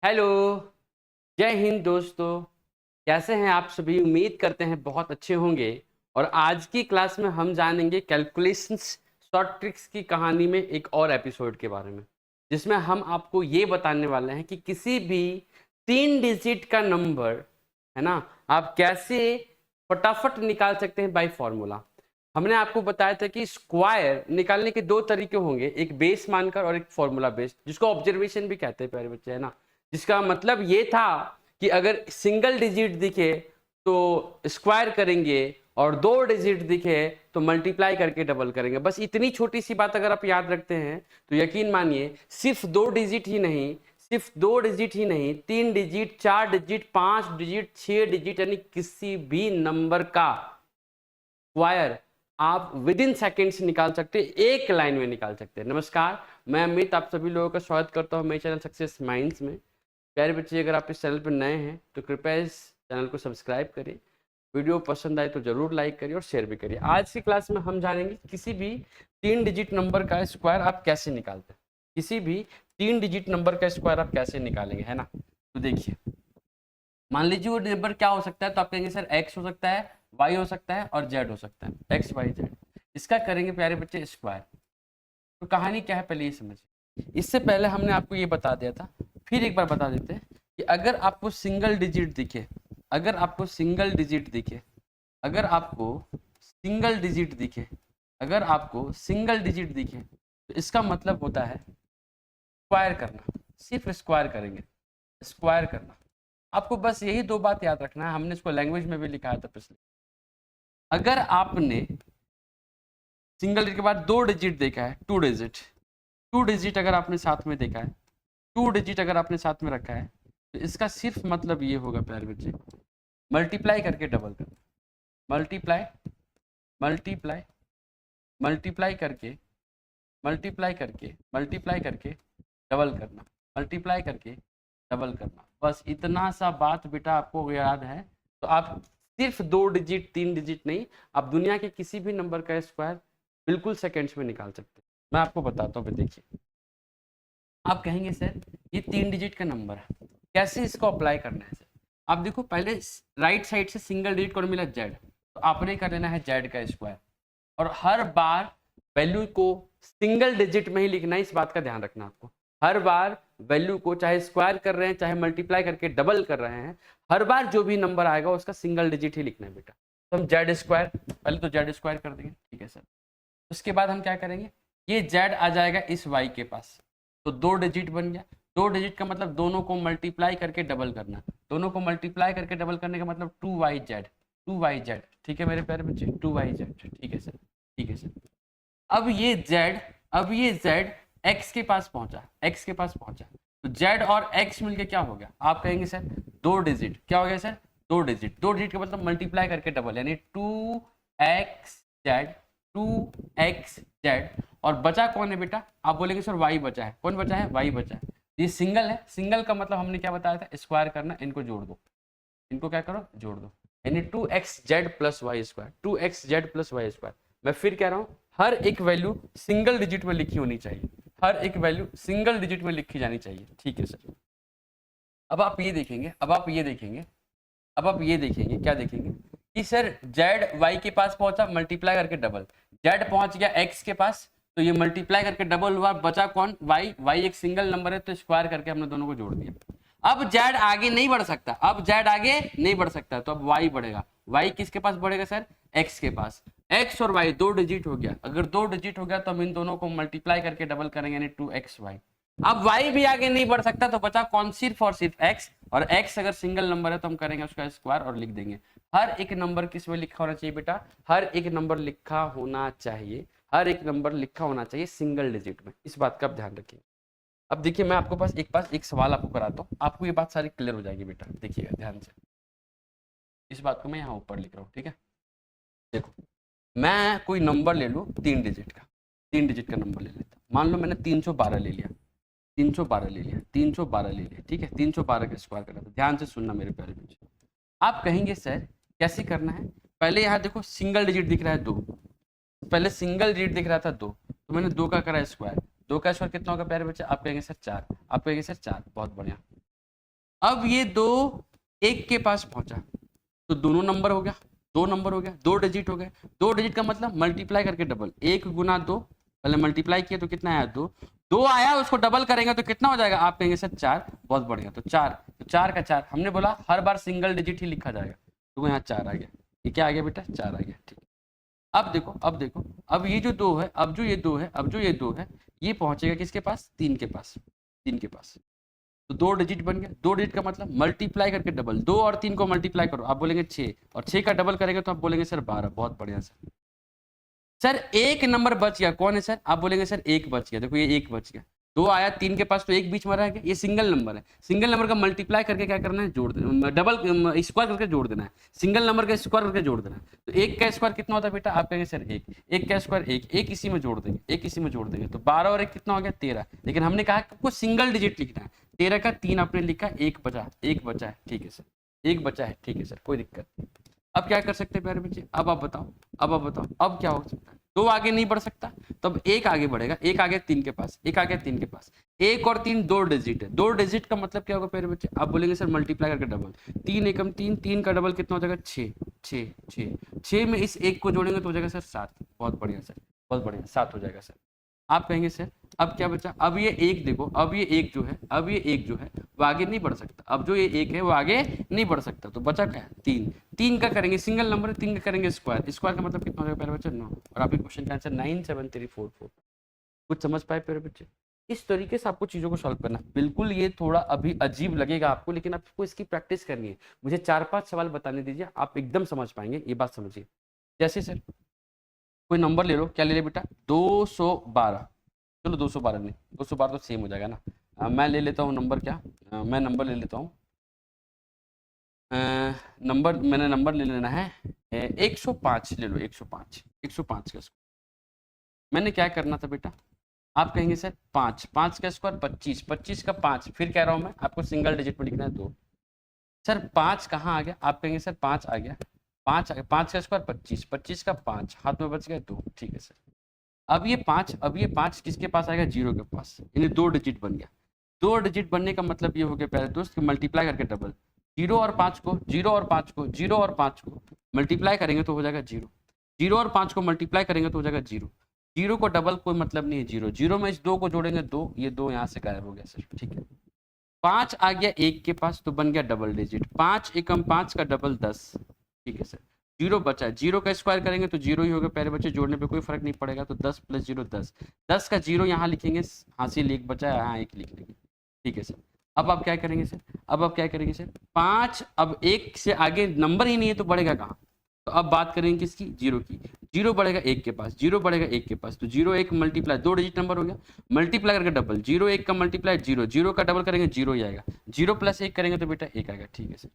Hello, जय हिंद दोस्तों। कैसे हैं आप सभी? उम्मीद करते हैं बहुत अच्छे होंगे। और आज की क्लास में हम जानेंगे कैलकुलेशंस शॉर्ट ट्रिक्स की कहानी में एक और एपिसोड के बारे में, जिसमें हम आपको ये बताने वाले हैं कि किसी भी 3 डिजिट का नंबर है ना, आप कैसे फटाफट निकाल सकते हैं बाय फॉर्मूला। हमने आपको बताया था कि स्क्वायर निकालने के 2 तरीके होंगे, एक बेस मानकर और एक फॉर्मूला बेस्ड, जिसको ऑब्जर्वेशन भी कहते हैं प्यारे बच्चे, है ना। जिसका मतलब ये था कि अगर सिंगल डिजिट दिखे तो स्क्वायर करेंगे और 2 डिजिट दिखे तो मल्टीप्लाई करके डबल करेंगे। बस इतनी छोटी सी बात अगर आप याद रखते हैं तो यकीन मानिए, सिर्फ 2 डिजिट ही नहीं, सिर्फ 2 डिजिट ही नहीं, 3 डिजिट, 4 डिजिट, 5 डिजिट, 6 डिजिट, यानी किसी भी नंबर का स्क्वायर आप विद इन सेकेंड्स निकाल सकते हैं, एक लाइन में निकाल सकते हैं। नमस्कार, मैं अमित आप सभी लोगों का स्वागत करता हूं मेरे चैनल सक्सेस माइंड्स में। प्यारे बच्चे, अगर आप इस चैनल पर नए हैं तो कृपया इस चैनल को सब्सक्राइब करिए, वीडियो पसंद आए तो जरूर लाइक करिए और शेयर भी करिए। आज की क्लास में हम जानेंगे किसी भी 3 डिजिट नंबर का स्क्वायर आप कैसे निकालते हैं। किसी भी 3 डिजिट नंबर का स्क्वायर आप कैसे निकालेंगे, है ना। तो देखिए, मान लीजिए वो नंबर क्या हो सकता है, तो आप कहेंगे सर एक्स हो सकता है, वाई हो सकता है और जेड हो सकता है, एक्स वाई जेड। इसका करेंगे प्यारे बच्चे स्क्वायर। तो कहानी क्या है पहले ये समझिए। इससे पहले हमने आपको ये बता दिया था, फिर एक बार बता देते हैं कि अगर आपको सिंगल डिजिट दिखे, अगर आपको सिंगल डिजिट दिखे, अगर आपको सिंगल डिजिट दिखे, अगर आपको सिंगल डिजिट दिखे, तो इसका मतलब होता है स्क्वायर करना। सिर्फ स्क्वायर करेंगे, स्क्वायर करना। आपको बस यही 2 बात याद रखना है, हमने इसको लैंग्वेज में भी लिखा था पिछले। अगर आपने सिंगल डिजिट के बाद 2 डिजिट देखा है, 2 डिजिट, 2 डिजिट अगर आपने साथ में देखा है, 2 डिजिट अगर आपने साथ में रखा है, तो इसका सिर्फ मतलब ये होगा प्यारे बच्चे, मल्टीप्लाई करके डबल करना। मल्टीप्लाई, मल्टीप्लाई, मल्टीप्लाई करके, मल्टीप्लाई करके, मल्टीप्लाई करके डबल करना, मल्टीप्लाई करके डबल करना। बस इतना सा बात बेटा आपको याद है तो आप सिर्फ 2 डिजिट 3 डिजिट नहीं, आप दुनिया के किसी भी नंबर का स्क्वायर बिल्कुल सेकेंड्स में निकाल सकते हैं। मैं आपको बताता हूँ। देखिए, आप कहेंगे सर ये 3 डिजिट का नंबर है, कैसे इसको अप्लाई करना है सर। आप देखो, पहले राइट साइड से सिंगल डिजिट कौन मिला, जेड, तो आपने कर लेना है जेड का स्क्वायर। और हर बार वैल्यू को सिंगल डिजिट में ही लिखना है, इस बात का ध्यान रखना आपको। हर बार वैल्यू को चाहे स्क्वायर कर रहे हैं चाहे मल्टीप्लाई करके डबल कर रहे हैं, हर बार जो भी नंबर आएगा उसका सिंगल डिजिट ही लिखना है बेटा। तो हम जेड स्क्वायर, पहले तो जेड स्क्वायर कर देंगे, ठीक है सर। उसके बाद हम क्या करेंगे, ये जेड आ जाएगा इस वाई के पास, तो 2 डिजिट बन गया। 2 डिजिट का मतलब दोनों को मल्टीप्लाई करके डबल करना, दोनों को मल्टीप्लाई करके डबल करने का मतलब 2y z, 2y z, ठीक है मेरे प्यारे बच्चे, 2y z, ठीक है सर, ठीक है सर। अब ये z, अब ये z x के पास पहुंचा, x के पास पहुंचा, तो z और x मिलके क्या हो गया, आप कहेंगे सर 2 डिजिट, क्या हो गया सर 2 डिजिट। 2 डिजिट का मतलब मल्टीप्लाई करके डबल, यानी 2xz, 2xz। और बचा कौन है बेटा, आप बोलेंगे सर y बचा है, कौन बचा है, y बचा है। ये सिंगल है, सिंगल का मतलब हमने क्या बताया था, स्क्वायर करना, इनको जोड़ दो, इनको क्या करो, जोड़ दो, यानी 2xz plus y square, 2xz plus y square. मैं फिर कह रहा हूं, हर एक वैल्यू सिंगल डिजिट में लिखी होनी चाहिए, हर एक वैल्यू सिंगल डिजिट में लिखी जानी चाहिए, ठीक है सर। अब आप ये देखेंगे, अब आप ये देखेंगे, अब आप ये देखेंगे, क्या देखेंगे कि सर जेड वाई के पास पहुंचा, मल्टीप्लाई करके डबल, जेड पहुंच गया एक्स के पास, तो ये मल्टीप्लाई करके डबल हुआ, बचा कौन, वाई, वाई एक सिंगल नंबर है तो स्क्वायर करके हमने दोनों को जोड़ दिया। अब जेड आगे नहीं बढ़ सकता, अब जेड आगे नहीं बढ़ सकता, तो अब वाई बढ़ेगा। वाई किसके पास बढ़ेगा सर, एक्स के पास। एक्स और वाई 2 डिजिट हो गया, अगर 2 डिजिट हो गया तो हम इन दोनों को मल्टीप्लाई करके डबल करेंगे, यानी 2xy। अब y भी आगे नहीं बढ़ सकता, तो बचा कौन, सिर्फ और सिर्फ x, और x अगर सिंगल नंबर है तो हम करेंगे उसका स्क्वायर और लिख देंगे। हर एक नंबर किस में लिखा होना चाहिए बेटा, हर एक नंबर लिखा होना चाहिए, हर एक नंबर लिखा होना चाहिए सिंगल डिजिट में, इस बात का आप ध्यान रखिए। अब देखिए, मैं आपको पास एक सवाल आपको कराता हूँ, आपको ये बात सारी क्लियर हो जाएगी बेटा, देखिएगा ध्यान से। इस बात को मैं यहाँ ऊपर लिख रहा हूँ, ठीक है। देखो, मैं कोई नंबर ले लूँ 3 डिजिट का, 3 डिजिट का नंबर ले लेता, मान लो मैंने 312 ले लिया, 312 ले लिया, 312 ले लिया, ठीक है। 312 का स्क्वायर करना था, ध्यान से सुनना मेरे प्यारे बच्चे। आप कहेंगे सर कैसे करना है, पहले यहाँ देखो सिंगल डिजिट दिख रहा है 2, पहले सिंगल डिजिट दिख रहा था 2, तो मैंने 2 का करा स्क्वायर, 2 का स्क्वायर कितना होगा प्यारे बच्चे, आप कहेंगे सर 4, आप कहेंगे सर 4, बहुत बढ़िया। अब ये 2 1 के पास पहुंचा तो दोनों नंबर हो गया, 2 नंबर हो गया, 2 डिजिट हो गए। 2 डिजिट का मतलब मल्टीप्लाई करके डबल, 1 गुना 2, पहले मल्टीप्लाई किया तो कितना आया 2, 2 आया उसको डबल करेंगे तो कितना हो जाएगा, आप कहेंगे सर 4, बहुत बढ़िया। तो 4 का 4, हमने बोला हर बार सिंगल डिजिट ही लिखा जाएगा, तो यहाँ 4 आ गया। ये क्या आ गया बेटा, 4 आ गया, ठीक। अब देखो, अब देखो, अब ये जो 2 है, अब जो ये 2 है, अब जो ये 2 है, ये पहुंचेगा किसके पास, 3 के पास, 3 के पास। तो 2 डिजिट बन गया। 2 डिजिट का मतलब मल्टीप्लाई करके डबल, 2 और 3 को मल्टीप्लाई करो, आप बोलेंगे 6, और 6 का डबल करेंगे तो आप बोलेंगे सर 12, बहुत बढ़िया सर। सर एक नंबर बच गया, कौन है सर, आप बोलेंगे सर 1 बच गया। देखो ये 1 बच गया, 2 आया 3 के पास तो 1 बीच में रह गया, ये सिंगल नंबर है। सिंगल नंबर का मल्टीप्लाई करके क्या करना है, जोड़ देना, डबल स्क्वायर करके जोड़ देना है, सिंगल नंबर का स्क्वायर करके जोड़ देना है। तो 1 का स्क्वायर कितना होता है बेटा, आप कहेंगे सर 1, 1 का स्क्वायर 1, 1 इसी में जोड़ देंगे, 1 इसी में जोड़ देंगे, तो 12 और 1 कितना हो गया 13। लेकिन हमने कहा आपको सिंगल डिजिट लिखना है, 13 का 3 आपने लिखा, 1 बचा, 1 बचा है, ठीक है सर, 1 बचा है, ठीक है सर, कोई दिक्कत नहीं। अब क्या कर सकते हैं प्यारे बच्चे, अब आप बताओ, अब आप बताओ, अब क्या हो सकता है, 2 आगे नहीं बढ़ सकता, तब 1 आगे बढ़ेगा, 1 आ गया 3 के पास, 1 आ गया 3 के पास, 1 और 3 2 डिजिट है, 2 डिजिट का मतलब क्या होगा प्यारे बच्चे, आप बोलेंगे सर मल्टीप्लाई करके डबल, 3 एकम 3, 3 का डबल कितना हो जाएगा 6, 6, 6, 6 में इस 1 को जोड़ेंगे तो हो जाएगा सर 7, बहुत बढ़िया सर, बहुत बढ़िया, 7 हो जाएगा सर। आप कहेंगे सर अब क्या बचा, अब ये 1 देखो, अब ये 1 जो है, अब ये 1 जो है वो आगे नहीं बढ़ सकता, अब जो ये 1 है वो आगे नहीं बढ़ सकता, तो बचा क्या, 3, 3 का करेंगे सिंगल नंबर है, 3 का करेंगे स्क्वायर, स्क्वायर का मतलब कितना हो जाएगा प्यारे बच्चे 9, और आपके क्वेश्चन का आंसर 97344। कुछ समझ पाए प्यारे बच्चे, इस तरीके से आपको चीजों को सॉल्व करना, बिल्कुल ये थोड़ा अभी अजीब लगेगा आपको, लेकिन आपको इसकी प्रैक्टिस करनी है। मुझे 4-5 सवाल बताने दीजिए, आप एकदम समझ पाएंगे, ये बात समझिए। जैसे सर कोई नंबर ले लो, क्या ले ले बेटा, 212, चलो 212 नहीं, 212 तो सेम हो जाएगा ना। मैं ले लेता हूँ नंबर, क्या मैं नंबर ले लेता हूँ, नंबर मैंने नंबर ले लेना है 105 ले लो, 105, 105 का स्क्वायर। मैंने क्या करना था बेटा, आप कहेंगे सर 5, 5 का स्क्वायर 25, 25 का 5, फिर कह रहा हूँ मैं आपको सिंगल डिजिट में लिखना है 2। सर 5 कहाँ आ गया, आप कहेंगे सर 5 आ गया, 5 आ गया, 5 का स्क्वायर 25, 25 का 5, हाथ में बच गया 2, ठीक है सर। अब ये 5, अब ये 5 किसके पास आएगा, 0 के पास, यानी 2 डिजिट बन गया। 2 डिजिट बनने का मतलब ये हो गया प्यारे दोस्त कि मल्टीप्लाई करके डबल, 0 और 5 को, 0 और 5 को, 0 और 5 को मल्टीप्लाई करेंगे तो हो जाएगा 0, 0 और 5 को मल्टीप्लाई करेंगे तो हो जाएगा 0, 0 को डबल कोई मतलब नहीं है, 0, 0 में इस 2 को जोड़ेंगे 2, ये 2 यहाँ से गायब हो गया सर, ठीक है। 5 आ गया 1 के पास तो बन गया डबल डिजिट, 5 एकम 5 का डबल 10, ठीक है सर। 0 बचा है, 0 का स्क्वायर करेंगे तो 0 ही होगा प्यारे बच्चे, जोड़ने पे कोई फर्क नहीं पड़ेगा, तो 10 + 0 10, 10 का 0 यहाँ लिखेंगे, हासिल 1 बचा है, यहाँ 1 लिख लेंगे, ठीक है सर। अब आप क्या करेंगे सर, अब आप क्या करेंगे सर, 5, अब 1 से आगे नंबर ही नहीं है तो बढ़ेगा कहाँ, तो अब बात करेंगे किसकी, 0 की। 0 बढ़ेगा 1 के पास, 0 बढ़ेगा 1 के पास, तो 0 1 मल्टीप्लाई, 2 डिजिट नंबर हो गया, मल्टीप्लाई करके डबल, 0 1 का मल्टीप्लाई 0, 0 का डबल करेंगे 0 ही आएगा, 0 + 1 करेंगे तो बेटा 1 आएगा, ठीक है सर।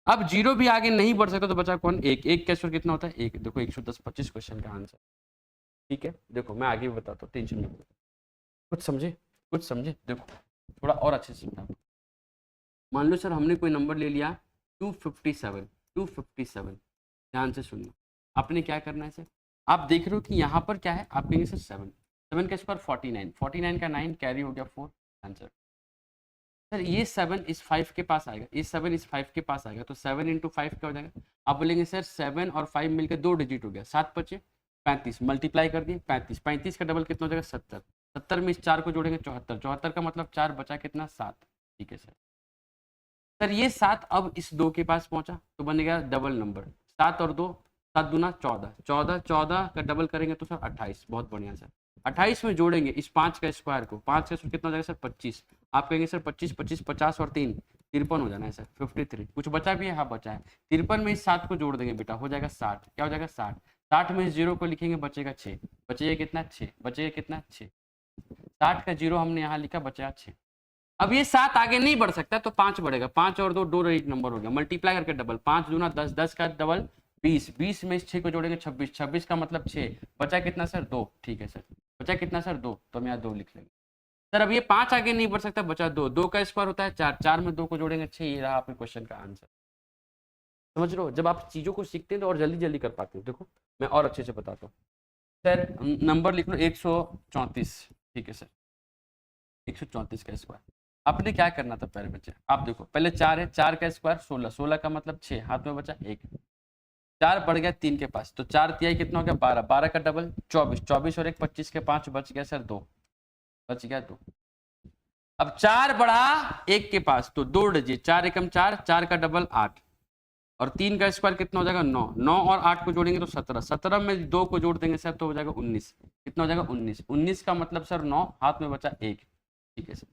अब 0 भी आगे नहीं बढ़ सकता तो बचा कौन, 1, 1 का स्क्वायर कितना होता है 1, देखो 110, 25 क्वेश्चन का आंसर, ठीक है। देखो मैं आगे भी बताता हूँ, टेंशन नहीं, कुछ समझे, कुछ समझे, देखो थोड़ा और अच्छे से समझा। मान लो सर हमने कोई नंबर ले लिया 257, 257, ध्यान से सुनना, आपने क्या करना है सर, आप देख रहे हो कि यहाँ पर क्या है, आप कहेंगे सर 7, 7 का स्क्वायर 49, 49 का 9 कैरी हो गया 4, आंसर। सर ये 7 इस 5 के पास आएगा, ये 7 इस 5 के पास आएगा, तो 7 × 5 क्या हो जाएगा, आप बोलेंगे सर 7 और 5 मिलकर 2 डिजिट हो गया, 7 बचे 35, मल्टीप्लाई कर दिए 35, 35 का डबल कितना हो जाएगा 70, 70 में इस 4 को जोड़ेंगे 74, 74 का मतलब 4 बचा कितना 7, ठीक है सर। सर ये 7 अब इस 2 के पास पहुंचा तो बनेगा डबल नंबर, 7 और 2, 7 दूना 14, 14, 14 का डबल करेंगे तो सर 28, बहुत बढ़िया सर। 28 में जोड़ेंगे इस 5 का स्क्वायर को, 5 का स्क्वायर कितना हो जाएगा सर 25, आप कहेंगे सर 25, 25, 50 और 3 53 हो जाना है सर, 53, कुछ बचा भी है, हाँ बचा है, 53 में इस 7 को जोड़ देंगे बेटा, हो जाएगा 60, क्या हो जाएगा 60, 60 में इस 0 को लिखेंगे बचेगा 6, बचेगा कितना 6, बचेगा कितना 6, 60 का 0 हमने यहाँ लिखा बचा 6। अब ये 7 आगे नहीं बढ़ सकता तो 5 बढ़ेगा, 5 और 2 2 डिजिट नंबर हो गया, मल्टीप्लाई करके डबल, 5 दूना 10, 10 का डबल 20, 20 में इस 6 को जोड़ेंगे 26, 26 का मतलब 6, बचा कितना सर 2, ठीक है सर, बचा कितना सर 2, तो हम यहाँ 2 लिख लेंगे। सर अब ये 5 आगे नहीं बढ़ सकता, बचा 2, 2 का स्क्वायर होता है 4, 4 में 2 को जोड़ेंगे 6, ये रहा आपके क्वेश्चन का आंसर। समझ रहे हो, जब आप चीजों को सीखते हैं तो और जल्दी जल्दी कर पाते हो। देखो मैं और अच्छे से बताता हूँ सर, नंबर लिख लो 134, ठीक है सर, 134 का स्क्वायर। आपने क्या करना था प्यारे बच्चे, आप देखो पहले 4 है, 4 का स्क्वायर 16, 16 का मतलब 6, हाथ में बचा 1, 4 बढ़ गया 3 के पास, तो 4 तिहाई कितना हो गया 12, 12 का डबल 24, 24 और 1 25 के 5 बच गया सर 2, बच गया 2। अब 4 बढ़ा 1 के पास तो 2 डिजिट, 4 एकम 4, 4 का डबल 8 और 3 का स्क्वायर कितना हो जाएगा 9, 9 और 8 को जोड़ेंगे तो 17, 17 में 2 को जोड़ देंगे सर तो हो जाएगा 19, कितना हो जाएगा 19, 19 का मतलब सर 9, हाथ में बचा 1, ठीक है सर।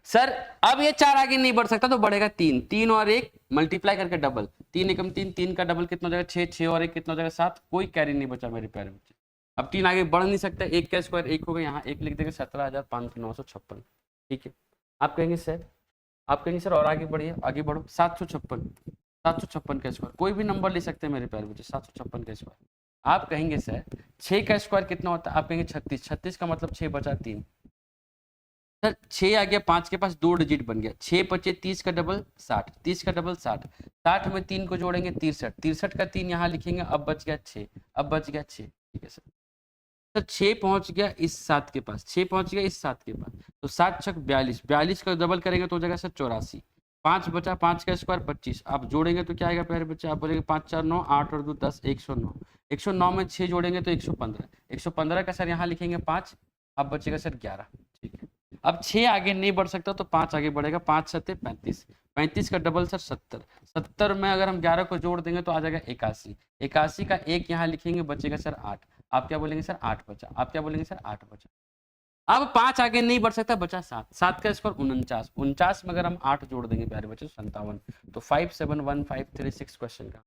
सर अब ये 4 आगे नहीं बढ़ सकता तो बढ़ेगा 3, 3 और 1 मल्टीप्लाई करके डबल, 3 एकम 3, 3 का डबल कितना हो जाएगा 6, 6 और 1 कितना हो जाएगा 7, कोई कैरी नहीं बचा मेरे प्यारे बच्चे। अब 3 आगे बढ़ नहीं सकता, 1 का स्क्वायर 1 होगा, यहाँ 1 लिख देंगे 17,956, ठीक है। आप कहेंगे सर, आप कहेंगे सर और आगे बढ़िए, आगे बढ़ो, 756, 756 का स्क्वायर, कोई भी नंबर ले सकते हैं मेरे प्यारे बच्चे, 756 का स्क्वायर। आप कहेंगे सर 6 का स्क्वायर कितना होता है, आप कहेंगे 36, 36 का मतलब 6 बचा 3, सर 6 आ गया 5 के पास, 2 डिजिट बन गया, 6 बचे 30 का डबल 60, 30 का डबल 60, 60 में 3 को जोड़ेंगे 63, 63 का 3 यहाँ लिखेंगे, अब बच गया 6, अब बच गया 6, ठीक है सर। सर 6 पहुंच गया इस 7 के पास, 6 पहुंच गया इस 7 के पास, तो 7 छक 42, 42 का डबल करेंगे तो हो जाएगा सर 84, 5 बचा, 5 का स्क्वायर 25, आप जोड़ेंगे तो क्या आएगा प्यारे बच्चे, आप बोलेंगे 5 4 9, 8 और 2 10, 109, 109 में 6 जोड़ेंगे तो 115, 115 का सर यहाँ लिखेंगे 5, अब बचेगा सर 11, ठीक है। अब 6 आगे नहीं बढ़ सकता तो 5 आगे बढ़ेगा, 5 7 35, 35 का डबल सर 70, 70 में अगर हम 11 को जोड़ देंगे तो आ जाएगा 81, 81 का 1 यहाँ लिखेंगे, बचेगा सर 8, आप क्या बोलेंगे सर 8 बचा, आप क्या बोलेंगे सर 8 बचा। अब 5 आगे नहीं बढ़ सकता, बचा 7, 7 का स्क्वायर 49, 49 में अगर हम 8 जोड़ देंगे प्यारे बच्चे 57, तो 571,536 क्वेश्चन का।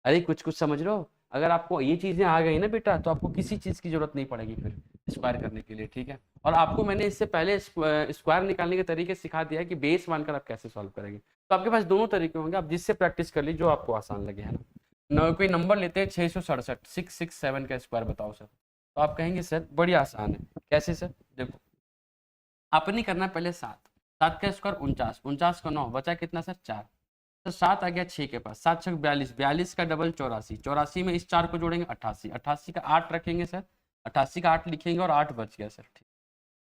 अरे कुछ कुछ समझ रहे हो, अगर आपको ये चीजें आ गई ना बेटा तो आपको किसी चीज की जरूरत नहीं पड़ेगी फिर स्क्वायर करने के लिए, ठीक है। और आपको मैंने इससे पहले स्क्वायर निकालने के तरीके सिखा दिया है कि बेस मानकर आप कैसे सॉल्व करेंगे, तो आपके पास दोनों तरीके होंगे, आप जिससे प्रैक्टिस कर लीजिए जो आपको आसान लगे, है ना। कोई नंबर लेते हैं 667, 667 का स्क्वायर बताओ सर, तो आप कहेंगे सर बड़ी आसान है, कैसे सर, देखो आपने करना पहले 7, 7 का स्क्वायर 49, 49 का 9 बचा कितना सर 4, तो 7 आ गया 6 के पास, 7 छक 42, 42 का डबल 84, 84 में इस 4 को जोड़ेंगे 88, 88 का 8 रखेंगे सर, 88 का 8 लिखेंगे और 8 बच गया सर, ठीक।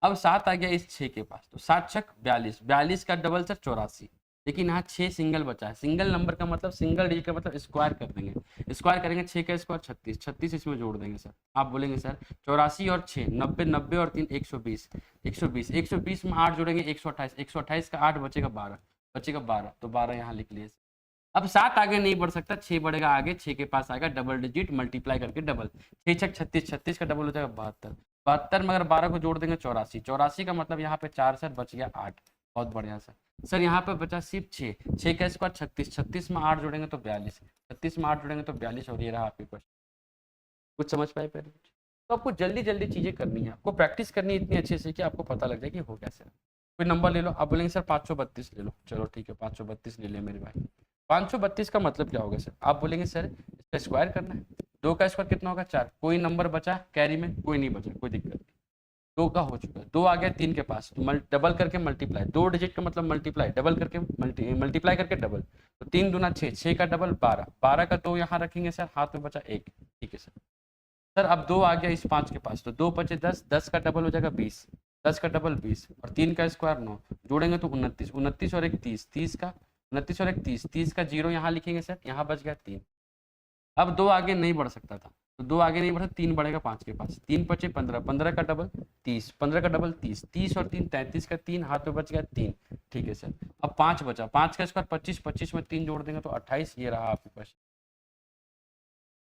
अब 7 आ गया इस 6 के पास, तो 7 छक 42, 42 का डबल सर 84, लेकिन यहाँ 6 सिंगल बचा है, सिंगल नंबर का मतलब सिंगल डिजिट का मतलब स्क्वायर कर देंगे, स्क्वायर करेंगे 6 का स्क्वायर 36, 36 इसमें जोड़ देंगे सर, आप बोलेंगे सर 84 और 6 90, 90 और 3 120, 120, 120 में 8 जोड़ेंगे 128, 128 का 8 बचेगा 12, बचेगा 12, तो 12 यहाँ लिख लिए। अब 7 आगे नहीं बढ़ सकता, 6 बढ़ेगा आगे, 6 के पास आएगा डबल डिजिट मल्टीप्लाई करके डबल, 6 छक 36, 36 का डबल हो जाएगा 72, 72 में अगर 12 को जोड़ देंगे 84, 84 का मतलब यहाँ पे 4 सर बच गया 8, बहुत बढ़िया सर यहाँ पे बचा सिर्फ 6, 6 का स्क्वायर 36, 36 में 8 जोड़ेंगे तो 42, 36 में 8 जोड़ेंगे तो 42, और ये रहा आपके क्वेश्चन। कुछ समझ पाए पहले, तो आपको जल्दी जल्दी चीजें करनी है, आपको प्रैक्टिस करनी है इतनी अच्छे से कि आपको पता लग जाए कि हो कैसे। कोई नंबर ले लो, आप बोलेंगे सर 532 ले लो, चलो ठीक है 532 ले लिया मेरे भाई। 532 का मतलब क्या होगा सर, आप बोलेंगे सर इसका स्क्वायर करना है, 2 का स्क्वायर कितना होगा 4, कोई नंबर बचा कैरी में, कोई नहीं बचा, कोई दिक्कत नहीं, 2 का हो चुका है, 2 आ गया 3 के पास, तो डबल करके मल्टीप्लाई, 2 डिजिट का मतलब मल्टीप्लाई, डबल करके मल्टीप्लाई करके डबल, तो 3 दूना 6, 6 का डबल 12, 12 का 2 यहाँ रखेंगे सर, हाथ में बचा 1, ठीक है सर। अब 2 आ गया इस 5 के पास, तो 2 बचे 10, 10 का डबल हो जाएगा 20, 10 का डबल 20 और 3 का स्क्वायर 9, जोड़ेंगे तो 29, 29 और 1 30, 30 का 29 और 1 30, 30 का 0 यहाँ लिखेंगे सर, यहाँ बच गया 3। अब 2 आगे नहीं बढ़ सकता था, तो 2 आगे नहीं बढ़ा, 3 बढ़ेगा 5 के पास, 3 बचे 15, 15 का डबल 30, 15 का डबल 30, 30 और 3 33 का 3, हाथ में बच गया 3, ठीक है सर। अब 5 बचा, 5 का स्क्वायर 25, 25 में 3 जोड़ देंगे तो 28, ये रहा आपके पास।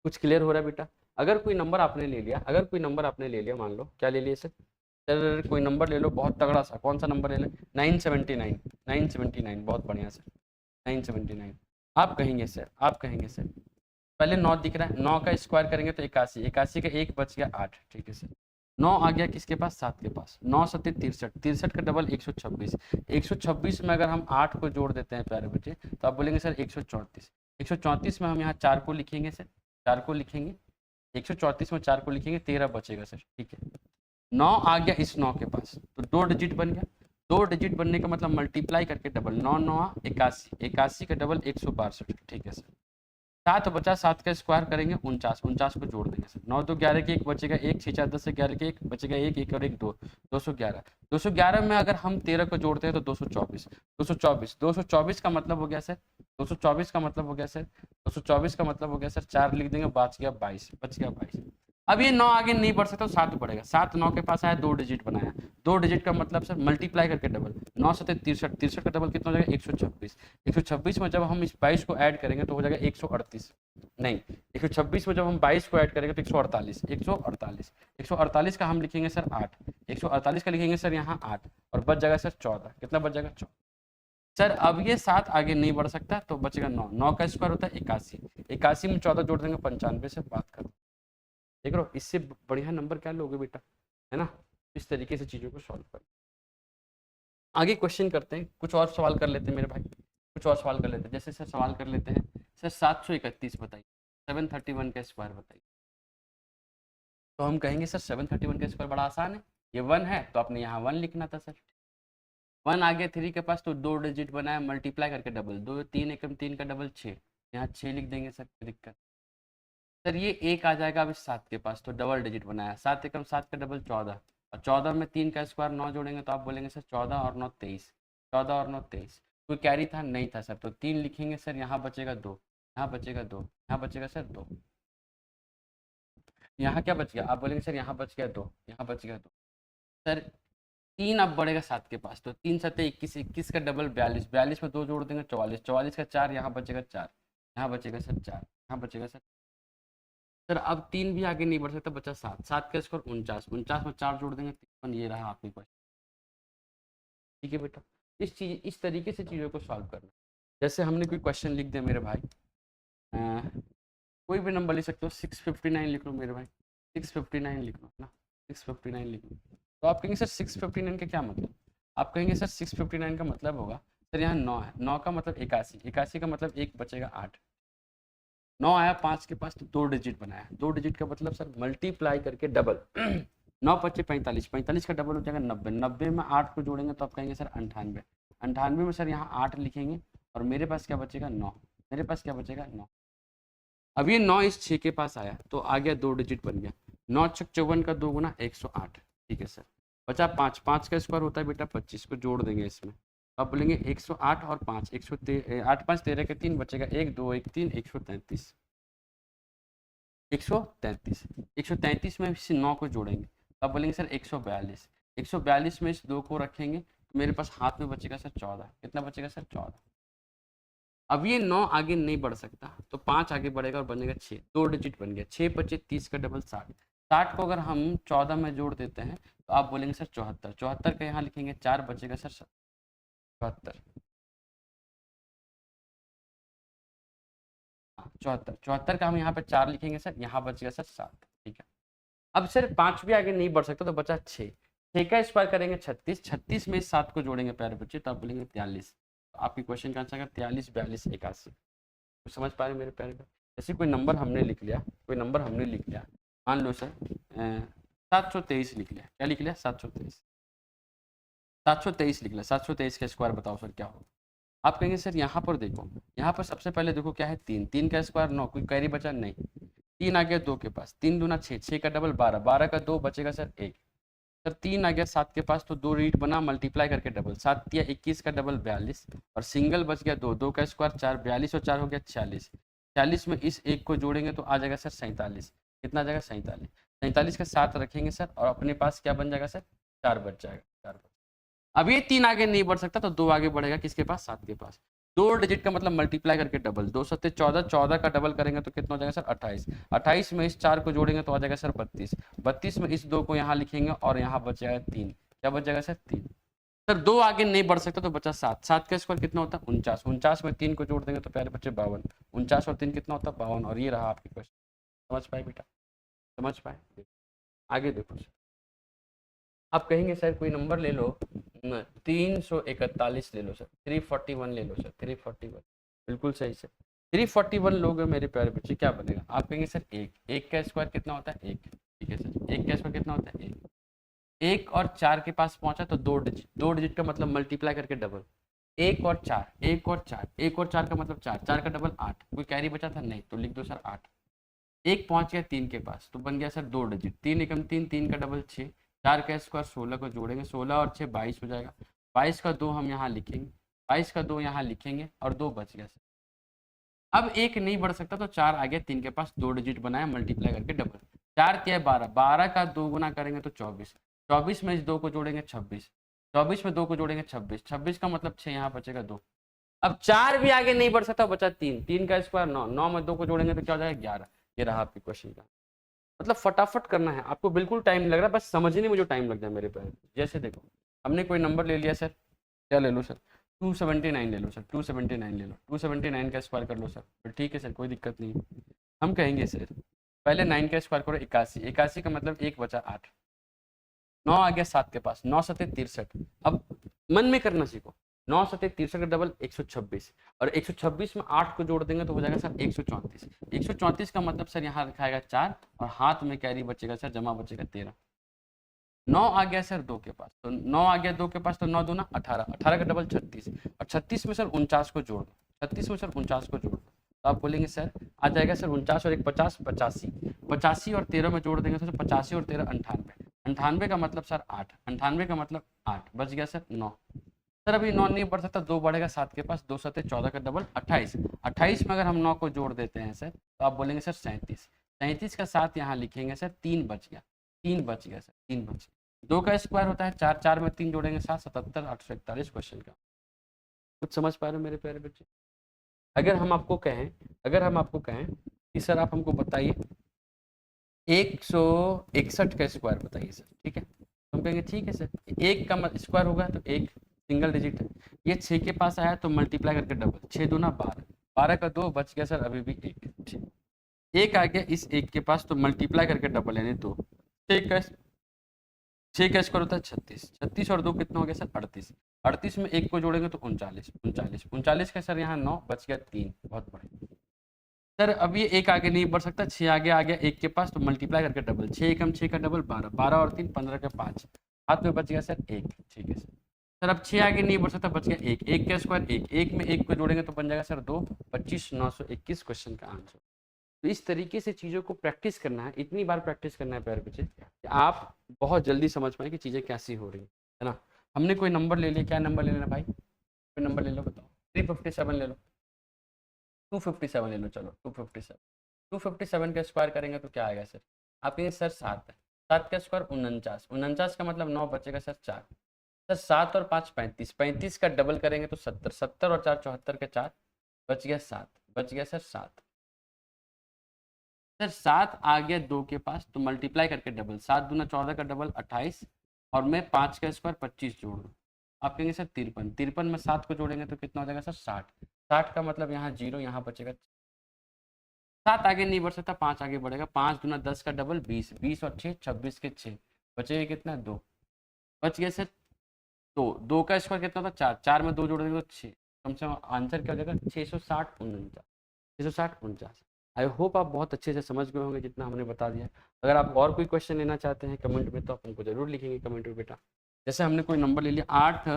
कुछ क्लियर हो रहा है बेटा। अगर कोई नंबर आपने ले लिया, अगर कोई नंबर आपने ले लिया, मान लो क्या ले लिया सर कोई नंबर ले लो बहुत तगड़ा सा, कौन सा नंबर ले लें, 979, 979, बहुत बढ़िया सर 979। आप कहेंगे सर, आप कहेंगे सर पहले 9 दिख रहा है, 9 का स्क्वायर करेंगे तो 81, 81 का 1 बच गया 8, ठीक है सर। 9 आ गया किसके पास, 7 के पास, 9 7 63, 63 का डबल 126, 126 में अगर हम 8 को जोड़ देते हैं प्यारे बच्चे तो आप बोलेंगे सर 134, 134 में हम यहाँ 4 को लिखेंगे सर, 4 को लिखेंगे, 134 में 4 को लिखेंगे, 13 बचेगा सर, ठीक है। 9 आ गया इस 9 के पास, तो 2 डिजिट बन गया, 2 डिजिट बनने का मतलब मल्टीप्लाई करके डबल, 9 9 81, 81 का डबल 162, ठीक है सर। 7 बचा, 7 का स्क्वायर करेंगे 49, 49 को जोड़ देंगे सर। 9 2 11 के एक बचेगा, एक 6 4 10 से 11 के एक बचेगा, एक एक और एक दो, 211। 211 में अगर हम 13 को जोड़ते हैं तो 224, 224, 224 का मतलब हो गया सर, 224 का मतलब हो गया सर, 224 का मतलब हो गया सर, 4 लिख देंगे, बच गया 22, बच गया 22। अब ये 9 आगे नहीं बढ़ सकता, 7 बढ़ेगा, 7 9 के पास आया, 2 डिजिट बनाया, 2 डिजिट का मतलब सर मल्टीप्लाई करके डबल, 9 7 63, 63 का डबल कितना हो जाएगा, 126, 126 में जब हम इस 22 को ऐड करेंगे तो हो जाएगा 138, नहीं 126 में जब हम 22 को ऐड करेंगे तो 148, 148, 148 का हम लिखेंगे सर 8, 148 का लिखेंगे सर यहाँ 8, और बच जाएगा सर 14, कितना बच जाएगा 14। सर अब ये 7 आगे नहीं बढ़ सकता तो बचेगा 9, 9 का स्क्वायर होता है 81, 81 में 14 जोड़ देंगे 95 से बात करो, देख रहे हो, इससे बढ़िया नंबर क्या लोगे बेटा, है ना। इस तरीके से चीज़ों को सॉल्व कर, आगे क्वेश्चन करते हैं, कुछ और सवाल कर लेते हैं मेरे भाई, कुछ और सवाल कर लेते हैं। जैसे सर सवाल कर लेते हैं सर 731 बताइए, 731 का स्क्वायर बताइए। तो हम कहेंगे सर 731 का स्क्वायर बड़ा आसान है, ये 1 है तो आपने यहाँ 1 लिखना था सर, 1 आ गया 3 के पास तो 2 डिजिट बनाया, मल्टीप्लाई करके डबल, 2 3 एकम 3 का डबल 6, यहाँ 6 लिख देंगे सर, दिक्कत सर ये 1 आ जाएगा अब इस 7 के पास तो डबल डिजिट बनाया, 7 एकम 7 का डबल 14, और 14 में 3 का स्क्वायर 9 जोड़ेंगे तो आप बोलेंगे सर 14 और 9 23, 14 और 9 23, कोई कैरी था नहीं था सर, तो 3 लिखेंगे सर, यहाँ बचेगा 2, यहाँ बचेगा 2, यहाँ बचेगा सर 2, यहाँ क्या बच गया, आप बोलेंगे सर यहाँ बच गया 2, यहाँ बच गया 2, सर 3 अब बढ़ेगा 7 के पास तो 3 सत्ते 21, 21 का डबल 42, 42 में 2 जोड़ देंगे 44, 44 का 4, यहाँ बचेगा 4, यहाँ बचेगा सर 4, यहाँ बचेगा सर अब 3 भी आगे नहीं बढ़ सकता, बचा 7, 7 का स्कोर 49, 49 में 4 जोड़ देंगे 53, ये रहा आपकी क्वेश्चन। ठीक है बेटा, इस तरीके से चीज़ों को सॉल्व करना। जैसे हमने कोई क्वेश्चन लिख दिया मेरे भाई, कोई भी नंबर लिख सकते हो, 659 लिख लो मेरे भाई, 659 लिख लो ना, 659 लिख लो, तो आप कहेंगे सर 659 का क्या मतलब, आप कहेंगे सर 659 का मतलब होगा सर यहाँ 9 है, 9 का मतलब 81, 81 का मतलब एक बचेगा 8, 9 आया 5 के पास तो 2 डिजिट बनाया, 2 डिजिट का मतलब सर मल्टीप्लाई करके डबल 9 पच्चे 45, 45 का डबल हो जाएगा 90, 90 में 8 को जोड़ेंगे तो आप कहेंगे सर 98, 98 में सर यहाँ 8 लिखेंगे और मेरे पास क्या बचेगा 9, मेरे पास क्या बचेगा 9। अब ये 9 इस 6 के पास आया तो आ गया 2 डिजिट बन गया, 9 छक 54 का 2 गुना 108, ठीक है सर। बचा 5, 5 का स्क्वायर होता है बेटा 25 को जोड़ देंगे इसमें, अब बोलेंगे 108 और 5, 8 5 13 के 3 बचेगा 1 2 1 3, 133, 133, 133 में इस 9 को जोड़ेंगे अब बोलेंगे सर 142, 142 में इस 2 को रखेंगे तो मेरे पास हाथ में बचेगा सर 14, कितना बचेगा सर 14। अब ये 9 आगे नहीं बढ़ सकता तो 5 आगे बढ़ेगा और बनेगा 6, 2 डिजिट बन गया, 6 25 30 का डबल 60, 60 को अगर हम 14 में जोड़ देते हैं तो आप बोलेंगे सर 74, 74 का यहाँ लिखेंगे 4 बचेगा सर 74, 74, 74 का हम यहाँ पे 4 लिखेंगे सर, यहाँ बचेगा सर 7, ठीक है। अब सर 5 भी आगे नहीं बढ़ सकता तो बचा 6, 6 का स्क्वायर करेंगे 36, 36 में इस 7 को जोड़ेंगे प्यारे बच्चे तो आप बोलेंगे 43, तो आपकी क्वेश्चन का आंसर 43 42 81, तो समझ पा रहे मेरे प्यारे का। जैसे कोई नंबर हमने लिख लिया, कोई नंबर हमने लिख लिया, मान लो सर 723 लिख लिया, क्या लिख लिया 723, 723 लिख लिया, 723 का स्क्वायर बताओ सर क्या होगा। आप कहेंगे सर यहाँ पर देखो, यहाँ पर सबसे पहले देखो क्या है 3, 3 का स्क्वायर 9, कोई कैरी बचा नहीं, 3 आ गया 2 के पास, 3 दूना 6, 6 का डबल 12, 12 का 2 बचेगा सर 1, सर 3 आ गया 7 के पास तो 2 रीट बना मल्टीप्लाई करके डबल, 7 या 21 का डबल 42 और सिंगल बच गया 2, 2 का स्क्वायर 4, 42 और 4 हो गया 46, 46 में इस एक को जोड़ेंगे तो आ जाएगा सर 47, कितना आ जाएगा 47, 47 का 7 रखेंगे सर और अपने पास क्या बन जाएगा सर 4 बच जाएगा, 4 बच। अब ये 3 आगे नहीं बढ़ सकता तो 2 आगे बढ़ेगा किसके पास 7 के पास, 2 डिजिट का मतलब मल्टीप्लाई करके डबल, 2 सत्ते 14, 14 का डबल करेंगे तो कितना हो जाएगा सर 28, 28 में इस 4 को जोड़ेंगे तो आ जाएगा सर 32, 32 में इस 2 को यहाँ लिखेंगे और यहाँ बच जाएगा 3, क्या बच जाएगा सर 3, सर 2 आगे नहीं बढ़ सकता तो बचा 7, 7 का स्क्वायर कितना होता है 49, 49 में 3 को जोड़ देंगे तो प्यारे बच्चे 52, 49 और 3 कितना होता है 52, और ये रहा आपकी क्वेश्चन। समझ पाए बेटा, समझ पाए, आगे देखो सर। आप कहेंगे सर कोई नंबर ले लो, 341 ले लो सर, 341 ले लो सर, 341, बिल्कुल सही सर, 341 लोगे मेरे प्यारे बच्चे क्या बनेगा, आप कहेंगे सर 1, 1 का स्क्वायर कितना होता है 1, ठीक है सर, 1 का स्क्वायर कितना होता है 1, 1 और 4 के पास पहुंचा तो 2 डिजिट, 2 डिजिट का मतलब मल्टीप्लाई करके डबल, एक और चार, एक और चार, एक और चार का मतलब चार, चार का डबल आठ। कोई कैरी बचा था नहीं, तो लिख दो सर आठ। एक पहुंच गया तीन के पास तो बन गया सर दो डिजिट, तीन एकम तीन, तीन का डबल छः, चार का स्क्वायर 16 को जोड़ेंगे, 16 और 6 22 हो जाएगा। 22 का दो हम यहाँ लिखेंगे, 22 का दो यहाँ लिखेंगे और दो बच गया सर। अब एक नहीं बढ़ सकता तो चार आ गया तीन के पास, दो डिजिट बनाया मल्टीप्लाई करके डबल। चार क्या है 12, 12 का दो गुना करेंगे तो 24, 24 में इस दो को जोड़ेंगे 26, 24 में दो को जोड़ेंगे 26, 26 का मतलब 6, यहाँ बचेगा दो। अब चार भी आगे नहीं बढ़ सकता, बचा तीन, तीन का स्क्वायर 9, 9 में दो को जोड़ेंगे तो क्या हो जाएगा 11। ये रहा आपके क्वेश्चन का। मतलब फटाफट करना है आपको, बिल्कुल टाइम लग रहा है, बस समझने में जो टाइम लग जाए मेरे पे। जैसे देखो हमने कोई नंबर ले लिया सर, क्या ले लो सर, 279 ले लो सर, 279 ले लो, 279 का स्क्वायर कर लो सर, फिर ठीक है सर कोई दिक्कत नहीं। हम कहेंगे सर पहले 9 का स्क्वायर करो 81, 81 का मतलब एक बचा 8, 9 आ गया 7 के पास, 9 सत्ते 63। अब मन में करना सीखो, 9 सत्ते 63 का डबल 126, और 126 में 8 को जोड़ देंगे तो हो जाएगा सर 134। 134 का मतलब सर यहाँ लिखाएगा 4 और हाथ में कैरी बचेगा सर, जमा बचेगा 13। 9 आ गया सर दो के पास, तो 9 आ गया दो के पास तो 9 दूना 18, 18 का डबल 36, और 36 में सर 49 को जोड़ दो, 36 में सर 49 को जोड़ दो तो आप बोलेंगे सर आ जाएगा सर 49 और एक 50, 85, 85 और 13 में जोड़ देंगे तो सर 85 और 13 98, 98 का मतलब सर 8, 98 का मतलब 8, बच गया सर 9। सर अभी 9 नहीं बढ़ सकता, दो बढ़ेगा 7 के पास, 2 सत्ते 14 का डबल 28, 28 में अगर हम 9 को जोड़ देते हैं सर तो आप बोलेंगे सर 37, 37 का 7 यहाँ लिखेंगे सर, 3 बच गया, 3 बच गया सर, 3 बच गया। दो का स्क्वायर होता है चार, चार में तीन जोड़ेंगे 7, 77, 841 क्वेश्चन का। कुछ समझ पा रहे हो मेरे प्यारे बच्चे? अगर हम आपको कहें, अगर हम आपको कहें कि सर आप हमको बताइए 161 का स्क्वायर बताइए सर, ठीक है, हम कहेंगे ठीक है सर, एक का स्क्वायर होगा तो एक सिंगल डिजिट है, ये 6 के पास आया तो मल्टीप्लाई करके डबल, 6 दूना 12, 12 का दो बच गया सर अभी भी एक, ठीक, एक आ गया इस एक के पास तो मल्टीप्लाई करके डबल यानी दो, 6 का 6 का स्क्वायर होता है 36, 36 और दो कितना हो गया सर 38, 38 में एक को जोड़ेंगे तो 39, 39, 39 का सर यहाँ 9 बच गया 3, बहुत बढ़िया सर। अब ये एक आगे नहीं बढ़ सकता, 6 आगे आ गया एक के पास तो मल्टीप्लाई करके डबल, 6 एकम 6 का डबल 12, 12 और 3 15 का 5, हाथ में बच गया सर एक, ठीक है सर। सर अब 6 आगे नहीं बढ़ सकता, बच गया एक, एक का स्क्वायर एक, एक में एक को जोड़ेंगे तो बन जाएगा सर 2, 25, 921 क्वेश्चन का आंसर। तो इस तरीके से चीज़ों को प्रैक्टिस करना है, इतनी बार प्रैक्टिस करना है प्यारे बच्चे कि आप बहुत जल्दी समझ पाए कि चीज़ें कैसी हो रही है ना। हमने कोई नंबर ले लिया, क्या नंबर ले लेना भाई, कोई नंबर ले लो, बताओ 357 ले लो, 257 ले लो, चलो 257, 257 का स्क्वायर करेंगे तो क्या आएगा सर, आप कहेंगे सर 7 है, 7 का स्क्वायर 49, 49 का मतलब 9 बचेगा सर 4, सर 7 और 5 35, 35 का डबल करेंगे तो 70, 70 और 4 74 का 4, बच गया 7, बच गया सर 7। सर 7 आ गया दो के पास तो मल्टीप्लाई करके डबल, 7 दूना 14 का डबल 28, और मैं 5 का स्क्वायर 25 जोड़ दूँ, आप कहेंगे सर 53, 53 में 7 को जोड़ेंगे तो कितना हो जाएगा सर 60, 60 का मतलब यहाँ जीरो, यहाँ बचेगा 7 आगे नहीं बढ़ सकता, 5 आगे बढ़ेगा, 5 दूना 10 का डबल 20, 20 और 6 26 के 6, बचेगा कितना 2, बच गया सर 2, 2 का स्क्वायर कितना था 4, 4 में 2 जोड़ देंगे तो 6, कम से कम आंसर क्या हो जाएगा 660 49, 660 49। आई होप आप बहुत अच्छे से समझ गए होंगे जितना हमने बता दिया। अगर आप और कोई क्वेश्चन लेना चाहते हैं कमेंट में तो आप हमको जरूर लिखेंगे कमेंट में बेटा। जैसे हमने कोई नंबर ले लिया 8,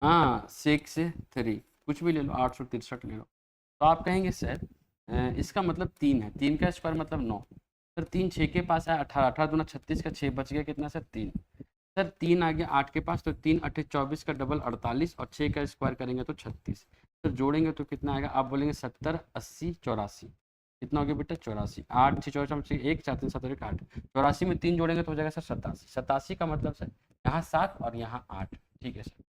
हाँ 6 3, कुछ भी ले लो, 863 ले लो, तो आप कहेंगे सर इसका मतलब 3 है, 3 का स्क्वायर मतलब 9, सर 3 6 के पास है 18, 18 दूना 36 का 6 बच गया कितना सर 3, सर 3 आ गया 8 के पास तो 3 8 24 का डबल 48 और 6 का स्क्वायर करेंगे तो 36, सर जोड़ेंगे तो कितना आएगा, आप बोलेंगे 70 80 84, कितना हो गया बेटा 84, 8 6 84 1 4 3 7 1 8, 84 में 3 जोड़ेंगे तो हो जाएगा सर 87, 87 का मतलब सर यहाँ 7 और यहाँ 8, ठीक है सर।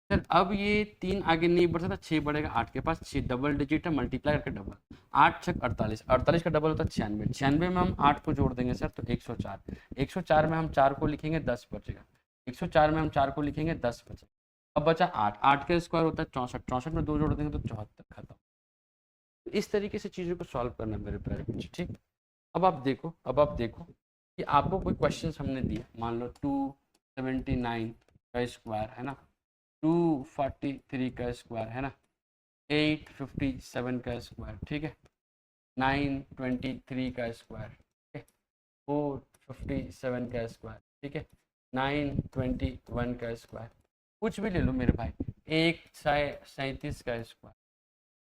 सर अब ये 3 आगे नहीं बढ़ सकता, 6 बढ़ेगा 8 के पास, 6 डबल डिजिट है मल्टीप्लाई करके डबल, 8 6 48, 48 का डबल होता है 96, 96 में हम 8 को जोड़ देंगे सर तो 104, 104 में हम 4 को लिखेंगे 10 बचेगा, 104 में हम 4 को लिखेंगे 10 बचेगा। अब बचा 8, 8 का स्क्वायर होता है 64, 64 में 2 जोड़ देंगे तो 74, खत्म। तो इस तरीके से चीज़ों को सॉल्व करना मेरे प्यारे बच्चे, ठीक। अब आप देखो, अब आप देखो कि आपको कोई क्वेश्चन हमने दिया, मान लो 279 का स्क्वायर है ना, 243 का स्क्वायर है ना, 857 का स्क्वायर, ठीक है, 923 का स्क्वायर, ठीक है, 457 का स्क्वायर, ठीक है, 921 का स्क्वायर, कुछ भी ले लो मेरे भाई, 137 का स्क्वायर,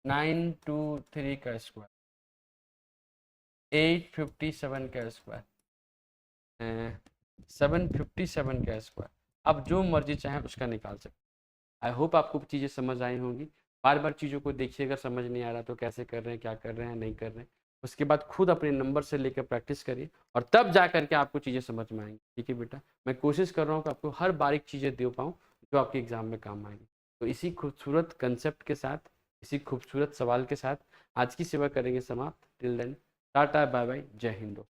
923 का स्क्वायर, 857 का स्क्वायर, 757 का स्क्वायर। आप जो मर्जी चाहें उसका निकाल सकते। आई होप आपको चीज़ें समझ आई होंगी। बार बार चीज़ों को देखिए, अगर समझ नहीं आ रहा तो कैसे कर रहे हैं, क्या कर रहे हैं, नहीं कर रहे हैं। उसके बाद खुद अपने नंबर से लेकर प्रैक्टिस करिए और तब जा करके आपको चीज़ें समझ में आएंगी। ठीक है बेटा, मैं कोशिश कर रहा हूँ कि आपको हर बारीक चीज़ें दे पाऊँ जो आपके एग्ज़ाम में काम आएंगी। तो इसी खूबसूरत कंसेप्ट के साथ, इसी खूबसूरत सवाल के साथ आज की सेवा करेंगे समाप्त। Till then tata bye bye, जय हिंद।